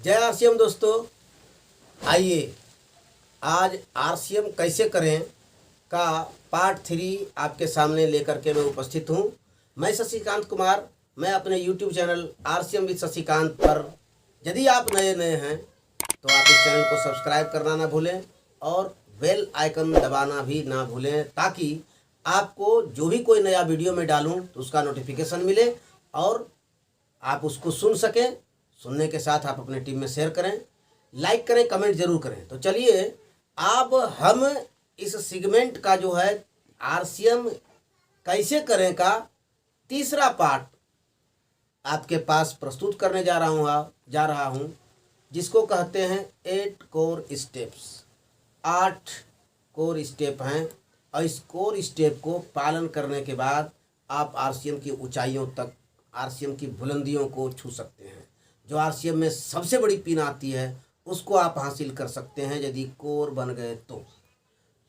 जय आरसीएम दोस्तों। आइए आज आरसीएम कैसे करें का पार्ट 3 आपके सामने लेकर के मैं उपस्थित हूँ। मैं शशिकांत कुमार। मैं अपने YouTube channel RCM with Shashikant पर, यदि आप नए हैं तो आप इस चैनल को सब्सक्राइब करना ना भूलें और बेल आइकन दबाना भी ना भूलें, ताकि आपको जो भी कोई नया वीडियो में डालूं तो उसका नोटिफिकेशन मिले और आप उसको सुन सकें। सुनने के साथ आप अपने टीम में शेयर करें, लाइक करें, कमेंट जरूर करें। तो चलिए अब हम इस सेगमेंट का जो है आरसीएम कैसे करें का तीसरा पार्ट आपके पास प्रस्तुत करने जा रहा हूँ, जिसको कहते हैं 8 कोर स्टेप्स। 8 कोर स्टेप हैं और इस कोर स्टेप को पालन करने के बाद आप आरसीएम की ऊंचाइयों तक, आरसीएम की बुलंदियों को छू सकते हैं। जो आरसीएम में सबसे बड़ी पिन आती है उसको आप हासिल कर सकते हैं यदि कोर बन गए तो।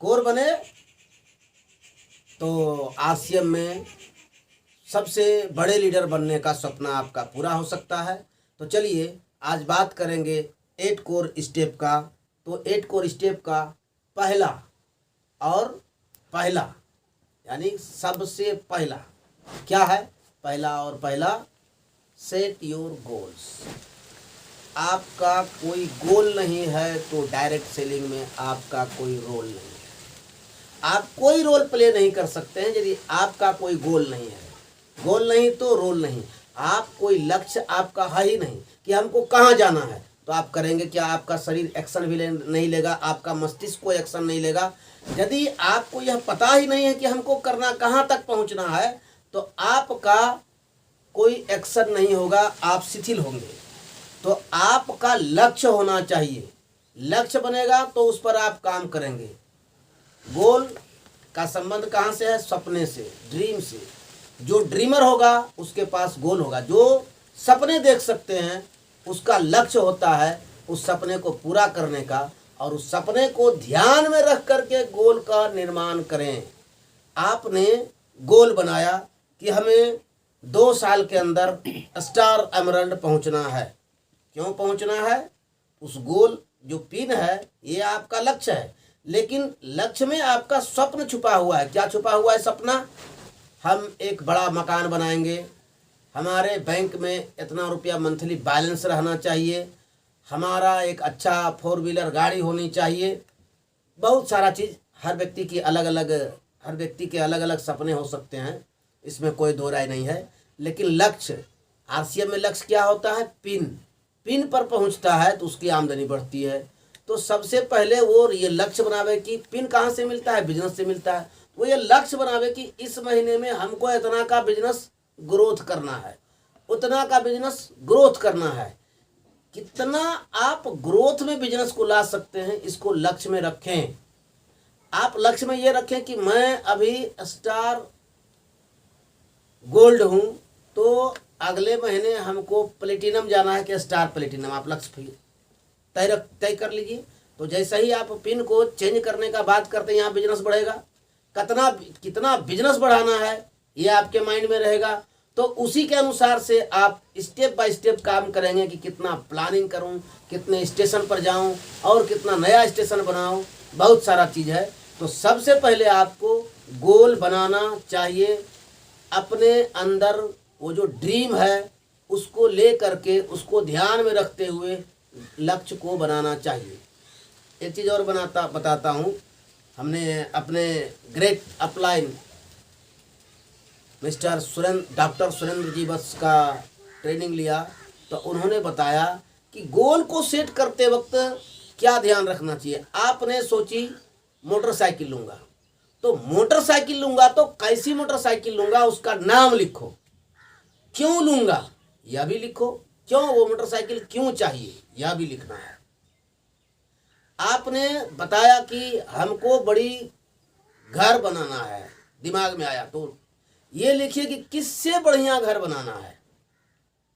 कोर बने तो आरसीएम में सबसे बड़े लीडर बनने का सपना आपका पूरा हो सकता है। तो चलिए आज बात करेंगे 8 कोर स्टेप का। तो 8 कोर स्टेप का पहला यानी सबसे पहला क्या है? पहला सेट योर गोल्स। आपका कोई गोल नहीं है तो डायरेक्ट सेलिंग में आपका कोई रोल नहीं है। आप कोई रोल प्ले नहीं कर सकते हैं यदि आपका कोई गोल नहीं है। गोल नहीं तो रोल नहीं। आप कोई लक्ष्य आपका है ही नहीं कि हमको कहाँ जाना है, तो आप करेंगे क्या? आपका शरीर एक्शन भी नहीं लेगा, आपका मस्तिष्क कोई एक्शन नहीं लेगा। यदि आपको यह पता ही नहीं है कि हमको करना कहाँ तक पहुँचना है, तो आपका कोई एक्शन नहीं होगा, आप शिथिल होंगे। तो आपका लक्ष्य होना चाहिए। लक्ष्य बनेगा तो उस पर आप काम करेंगे। गोल का संबंध कहाँ से है? सपने से, ड्रीम से। जो ड्रीमर होगा उसके पास गोल होगा। जो सपने देख सकते हैं उसका लक्ष्य होता है उस सपने को पूरा करने का, और उस सपने को ध्यान में रख करके गोल का निर्माण करें। आपने गोल बनाया कि हमें 2 साल के अंदर स्टार एमरल्ड पहुंचना है। क्यों पहुंचना है? उस गोल जो पिन है ये आपका लक्ष्य है, लेकिन लक्ष्य में आपका स्वप्न छुपा हुआ है। क्या छुपा हुआ है सपना? हम एक बड़ा मकान बनाएंगे, हमारे बैंक में इतना रुपया मंथली बैलेंस रहना चाहिए, हमारा एक अच्छा 4 व्हीलर गाड़ी होनी चाहिए। बहुत सारा चीज़ हर व्यक्ति के अलग अलग सपने हो सकते हैं, इसमें कोई दो राय नहीं है। लेकिन लक्ष्य, आरसीएम में लक्ष्य क्या होता है? पिन पर पहुंचता है तो उसकी आमदनी बढ़ती है। तो सबसे पहले वो ये लक्ष्य बनावे कि पिन कहाँ से मिलता है? बिजनेस से मिलता है। वो ये लक्ष्य बनावे कि इस महीने में हमको इतना का बिजनेस ग्रोथ करना है, उतना का बिजनेस ग्रोथ करना है। कितना आप ग्रोथ में बिजनेस को ला सकते हैं, इसको लक्ष्य में रखें। आप लक्ष्य में ये रखें कि मैं अभी स्टार गोल्ड हूं तो अगले महीने हमको प्लेटिनम जाना है कि स्टार प्लेटिनम। आप लक्ष्य तय कर लीजिए। तो जैसे ही आप पिन को चेंज करने का बात करते हैं, यहाँ बिजनेस बढ़ेगा। कितना बिजनेस बढ़ाना है ये आपके माइंड में रहेगा। तो उसी के अनुसार से आप स्टेप बाय स्टेप काम करेंगे कि कितना प्लानिंग करूं, कितने स्टेशन पर जाऊं और कितना नया स्टेशन बनाऊं। बहुत सारा चीज़ है। तो सबसे पहले आपको गोल बनाना चाहिए। अपने अंदर वो जो ड्रीम है उसको ले करके, उसको ध्यान में रखते हुए लक्ष्य को बनाना चाहिए। एक चीज़ और बताता हूँ। हमने अपने ग्रेट अपलाइन डॉक्टर सुरेंद्र जी बस का ट्रेनिंग लिया, तो उन्होंने बताया कि गोल को सेट करते वक्त क्या ध्यान रखना चाहिए। आपने सोची मोटरसाइकिल लूँगा, तो मोटरसाइकिल लूँगा तो कैसी मोटरसाइकिल लूँगा उसका नाम लिखो। क्यों लूँगा यह भी लिखो। क्यों वो मोटरसाइकिल क्यों चाहिए यह भी लिखना है। आपने बताया कि हमको बड़ी घर बनाना है, दिमाग में आया, तो ये लिखिए कि किससे बढ़िया घर बनाना है।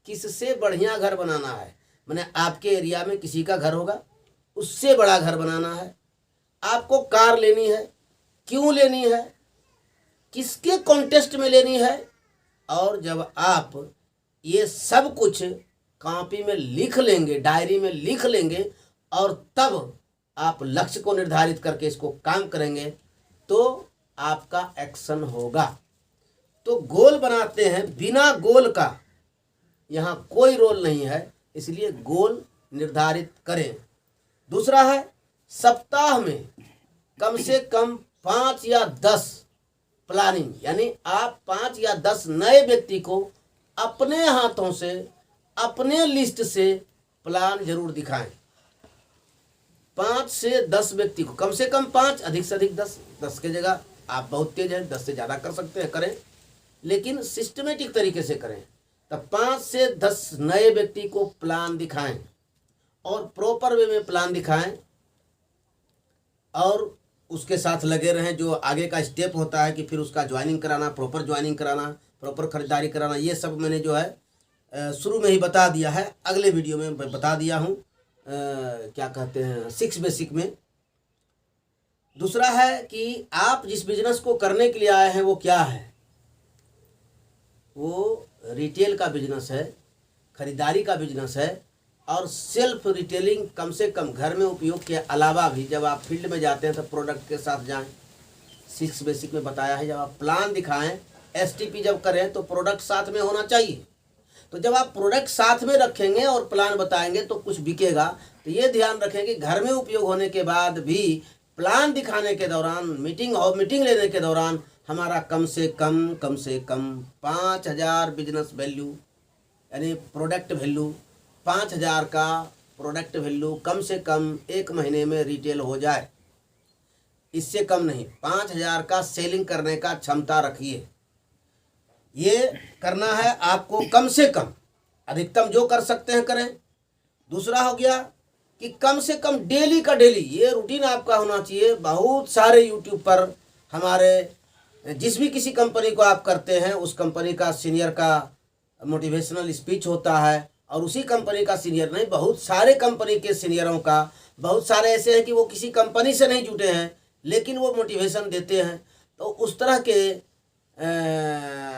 किससे बढ़िया घर बनाना है मैंने आपके एरिया में किसी का घर होगा, उससे बड़ा घर बनाना है। आपको कार लेनी है, क्यों लेनी है, किसके कॉन्टेस्ट में लेनी है। और जब आप ये सब कुछ कॉपी में लिख लेंगे, डायरी में लिख लेंगे और तब आप लक्ष्य को निर्धारित करके इसको काम करेंगे तो आपका एक्शन होगा। तो गोल बनाते हैं, बिना गोल का यहाँ कोई रोल नहीं है, इसलिए गोल निर्धारित करें। दूसरा है सप्ताह में कम से कम 5 या 10 प्लानिंग, यानी आप 5 या 10 नए व्यक्ति को अपने हाथों से, अपने लिस्ट से प्लान जरूर दिखाएं। 5 से 10 व्यक्ति को, कम से कम 5, अधिक से अधिक 10। 10 की जगह आप बहुत तेज हैं, 10 से ज़्यादा कर सकते हैं, करें, लेकिन सिस्टमेटिक तरीके से करें। तब 5 से 10 नए व्यक्ति को प्लान दिखाएं और प्रॉपर वे में प्लान दिखाएं और उसके साथ लगे रहें। जो आगे का स्टेप होता है कि फिर उसका ज्वाइनिंग कराना, प्रॉपर ज्वाइनिंग कराना, प्रॉपर खरीदारी कराना, ये सब मैंने जो है शुरू में ही बता दिया है, अगले वीडियो में बता दिया हूँ, क्या कहते हैं 6 बेसिक में। दूसरा है कि आप जिस बिजनेस को करने के लिए आए हैं वो क्या है। वो रिटेल का बिजनेस है, खरीदारी का बिजनेस है और सेल्फ रिटेलिंग, कम से कम घर में उपयोग के अलावा भी जब आप फील्ड में जाते हैं तो प्रोडक्ट के साथ जाएं। 6 बेसिक में बताया है, जब आप प्लान दिखाएं, STP जब करें तो प्रोडक्ट साथ में होना चाहिए। तो जब आप प्रोडक्ट साथ में रखेंगे और प्लान बताएंगे तो कुछ बिकेगा। तो ये ध्यान रखें कि घर में उपयोग होने के बाद भी प्लान दिखाने के दौरान, मीटिंग लेने के दौरान हमारा कम से कम 5000 बिजनेस वैल्यू, यानी प्रोडक्ट वैल्यू 5000 का प्रोडक्ट वैल्यू कम से कम 1 महीने में रिटेल हो जाए। इससे कम नहीं, 5000 का सेलिंग करने का क्षमता रखिए। ये करना है आपको कम से कम, अधिकतम जो कर सकते हैं करें। दूसरा हो गया कि कम से कम डेली का डेली ये रूटीन आपका होना चाहिए। बहुत सारे यूट्यूब पर हमारे जिस भी किसी कंपनी को आप करते हैं उस कंपनी का सीनियर का मोटिवेशनल स्पीच होता है, और उसी कंपनी का सीनियर नहीं, बहुत सारे कंपनी के सीनियरों का, बहुत सारे ऐसे हैं कि वो किसी कंपनी से नहीं जुटे हैं लेकिन वो मोटिवेशन देते हैं। तो उस तरह के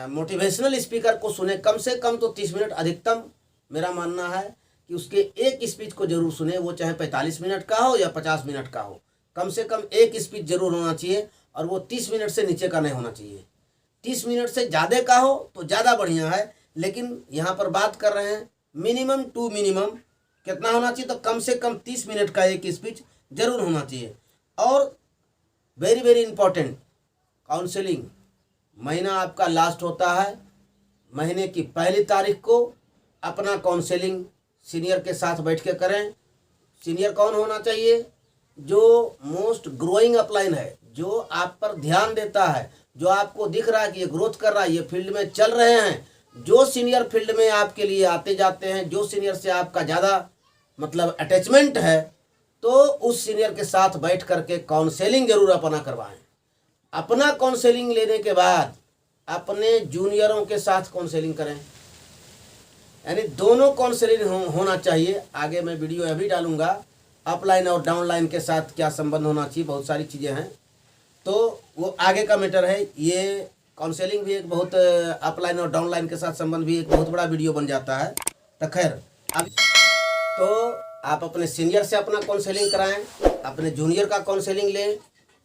मोटिवेशनल स्पीकर को सुने, कम से कम तो 30 मिनट, अधिकतम मेरा मानना है कि उसके एक स्पीच को जरूर सुने, वो चाहे 45 मिनट का हो या 50 मिनट का हो, कम से कम एक स्पीच जरूर होना चाहिए और वो 30 मिनट से नीचे का नहीं होना चाहिए। 30 मिनट से ज़्यादा का हो तो ज़्यादा बढ़िया है, लेकिन यहाँ पर बात कर रहे हैं मिनिमम टू मिनिमम कितना होना चाहिए, तो कम से कम 30 मिनट का एक स्पीच जरूर होना चाहिए। और वेरी वेरी इंपॉर्टेंट, काउंसलिंग। महीना आपका लास्ट होता है, महीने की पहली तारीख को अपना काउंसलिंग सीनियर के साथ बैठ के करें। सीनियर कौन होना चाहिए? जो मोस्ट ग्रोइंग अपलाइन है, जो आप पर ध्यान देता है, जो आपको दिख रहा है कि ये ग्रोथ कर रहा है, ये फील्ड में चल रहे हैं। जो सीनियर फील्ड में आपके लिए आते जाते हैं, जो सीनियर से आपका ज़्यादा मतलब अटैचमेंट है, तो उस सीनियर के साथ बैठ करके काउंसलिंग जरूर अपना करवाएं। अपना काउंसलिंग लेने के बाद अपने जूनियरों के साथ काउंसलिंग करें, यानी दोनों काउंसलिंग होना चाहिए। आगे मैं वीडियो अभी डालूंगा, अपलाइन और डाउनलाइन के साथ क्या संबंध होना चाहिए, बहुत सारी चीज़ें हैं, तो वो आगे का मैटर है। ये काउंसलिंग भी एक बहुत, अपलाइन और डाउनलाइन के साथ संबंध भी एक बहुत बड़ा वीडियो बन जाता है। तो खैर, अब तो आप अपने सीनियर से अपना काउंसलिंग कराएं, अपने जूनियर का काउंसलिंग लें।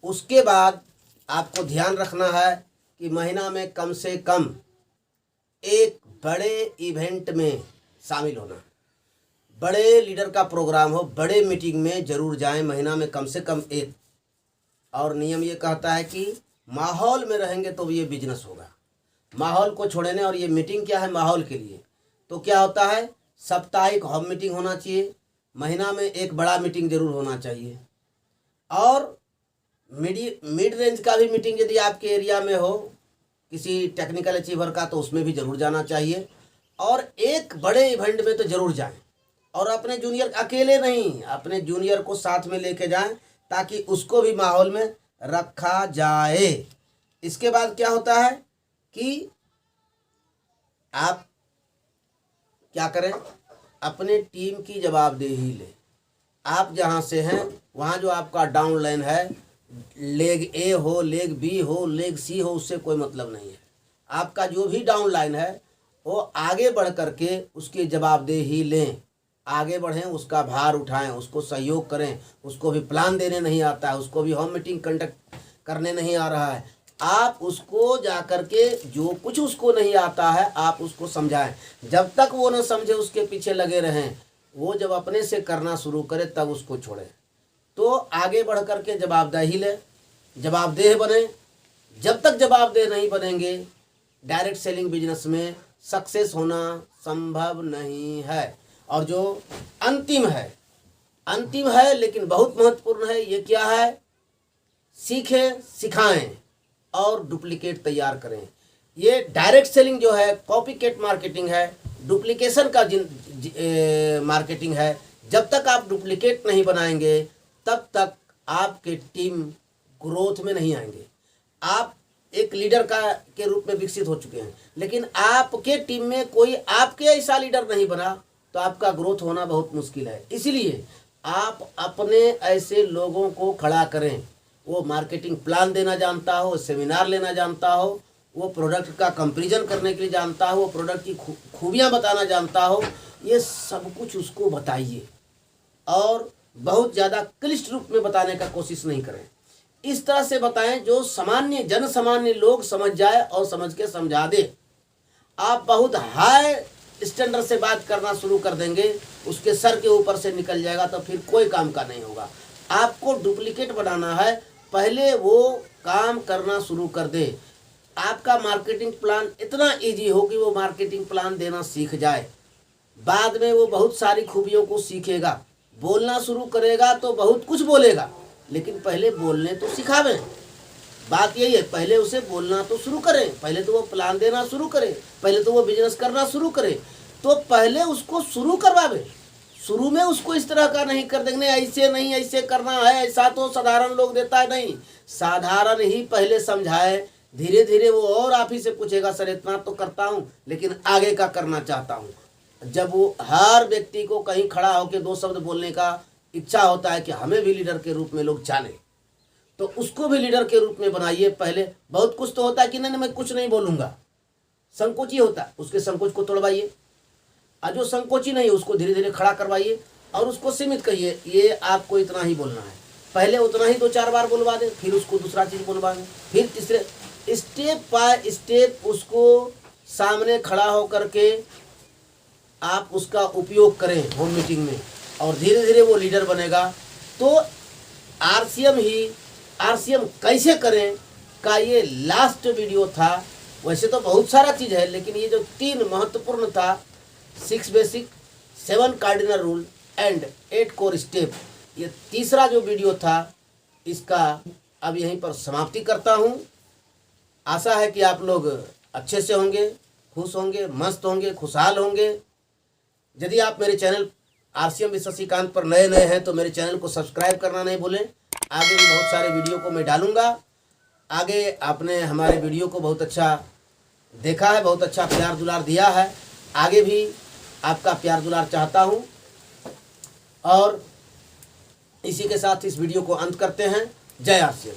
उसके बाद आपको ध्यान रखना है कि महीना में कम से कम एक बड़े इवेंट में शामिल होना, बड़े लीडर का प्रोग्राम हो, बड़े मीटिंग में जरूर जाएं, महीना में कम से कम एक। और नियम ये कहता है कि माहौल में रहेंगे तो ये बिजनेस होगा, माहौल को छोड़ने। और ये मीटिंग क्या है? माहौल के लिए। तो क्या होता है, साप्ताहिक होम मीटिंग होना चाहिए, महीना में एक बड़ा मीटिंग जरूर होना चाहिए, और मिड रेंज का भी मीटिंग यदि आपके एरिया में हो किसी टेक्निकल अचीवर का, तो उसमें भी जरूर जाना चाहिए। और एक बड़े इवेंट में तो जरूर जाएं, और अपने जूनियर, अकेले नहीं, अपने जूनियर को साथ में लेके जाएं ताकि उसको भी माहौल में रखा जाए। इसके बाद क्या होता है कि आप क्या करें, अपने टीम की जवाबदेही लें। आप जहाँ से हैं वहाँ जो आपका डाउन लाइन है, लेग ए हो, लेग बी हो, लेग सी हो, उससे कोई मतलब नहीं है। आपका जो भी डाउन लाइन है वो आगे बढ़ करके उसकी जवाबदेही लें, आगे बढ़ें, उसका भार उठाएं, उसको सहयोग करें। उसको भी प्लान देने नहीं आता है, उसको भी होम मीटिंग कंडक्ट करने नहीं आ रहा है, आप उसको जा कर के जो कुछ उसको नहीं आता है आप उसको समझाएं। जब तक वो न समझे उसके पीछे लगे रहें, वो जब अपने से करना शुरू करे तब उसको छोड़ें। तो आगे बढ़ कर के जवाबदेही लें, जवाबदेह बने। जब तक जवाबदेह नहीं बनेंगे डायरेक्ट सेलिंग बिजनेस में सक्सेस होना संभव नहीं है। और जो अंतिम है लेकिन बहुत महत्वपूर्ण है, ये क्या है? सीखें, सिखाएं और डुप्लीकेट तैयार करें। ये डायरेक्ट सेलिंग जो है कॉपीकैट मार्केटिंग है, डुप्लीकेशन का मार्केटिंग है। जब तक आप डुप्लीकेट नहीं बनाएंगे तब तक आपके टीम ग्रोथ में नहीं आएंगे। आप एक लीडर के रूप में विकसित हो चुके हैं, लेकिन आपके टीम में कोई आपके ऐसा लीडर नहीं बना तो आपका ग्रोथ होना बहुत मुश्किल है। इसलिए आप अपने ऐसे लोगों को खड़ा करें, वो मार्केटिंग प्लान देना जानता हो, सेमिनार लेना जानता हो, वो प्रोडक्ट का कंपैरिजन करने के लिए जानता हो, वो प्रोडक्ट की खूबियाँ बताना जानता हो। ये सब कुछ उसको बताइए और बहुत ज़्यादा क्लिष्ट रूप में बताने का कोशिश नहीं करें। इस तरह से बताएं जो जन सामान्य लोग समझ जाए और समझ के समझा दे। आप बहुत हाई स्टैंडर्ड से बात करना शुरू कर देंगे, उसके सर के ऊपर से निकल जाएगा तो फिर कोई काम का नहीं होगा। आपको डुप्लीकेट बनाना है, पहले वो काम करना शुरू कर दे। आपका मार्केटिंग प्लान इतना इजी हो कि वो मार्केटिंग प्लान देना सीख जाए। बाद में वो बहुत सारी खूबियों को सीखेगा, बोलना शुरू करेगा तो बहुत कुछ बोलेगा, लेकिन पहले बोलने तो सिखावें। बात यही है, पहले उसे बोलना तो शुरू करें, पहले तो वो प्लान देना शुरू करे, पहले तो वो बिजनेस करना शुरू करे। तो पहले उसको शुरू करवावे। शुरू में उसको इस तरह का नहीं कर देंगे, ऐसे नहीं ऐसे करना है, ऐसा तो साधारण लोग देता है नहीं। साधारण ही पहले समझाए, धीरे धीरे वो और आप ही से पूछेगा सर इतना तो करता हूँ लेकिन आगे का करना चाहता हूँ। जब वो हर व्यक्ति को कहीं खड़ा होकर 2 शब्द बोलने का इच्छा होता है कि हमें भी लीडर के रूप में लोग जाने, तो उसको भी लीडर के रूप में बनाइए। पहले बहुत कुछ तो होता है कि नहीं मैं कुछ नहीं बोलूँगा, संकोची होता है, उसके संकोच को तोड़वाइए। और जो संकोची नहीं उसको धीरे धीरे खड़ा करवाइए और उसको सीमित कहिए, ये आपको इतना ही बोलना है। पहले उतना ही 2-4 बार बोलवा दें, फिर उसको दूसरा चीज़ बोलवा दें, फिर तीसरे, स्टेप बाय स्टेप उसको सामने खड़ा होकर के आप उसका उपयोग करें होम मीटिंग में, और धीरे धीरे वो लीडर बनेगा। तो आरसीएम कैसे करें का ये लास्ट वीडियो था। वैसे तो बहुत सारा चीज़ है, लेकिन ये जो 3 महत्वपूर्ण था, 6 basic, 7 cardinal rule and 8 core step, ये तीसरा जो वीडियो था इसका अब यहीं पर समाप्ति करता हूँ। आशा है कि आप लोग अच्छे से होंगे, खुश होंगे, मस्त होंगे, खुशहाल होंगे। यदि आप मेरे चैनल आरसीएम विद शशिकांत पर नए हैं तो मेरे चैनल को सब्सक्राइब करना नहीं भूलें। आगे भी बहुत सारे वीडियो को मैं डालूंगा। आगे आपने हमारे वीडियो को बहुत अच्छा देखा है, बहुत अच्छा प्यार दुलार दिया है, आगे भी आपका प्यार दुलार चाहता हूं। और इसी के साथ इस वीडियो को अंत करते हैं। जय आरसीएम।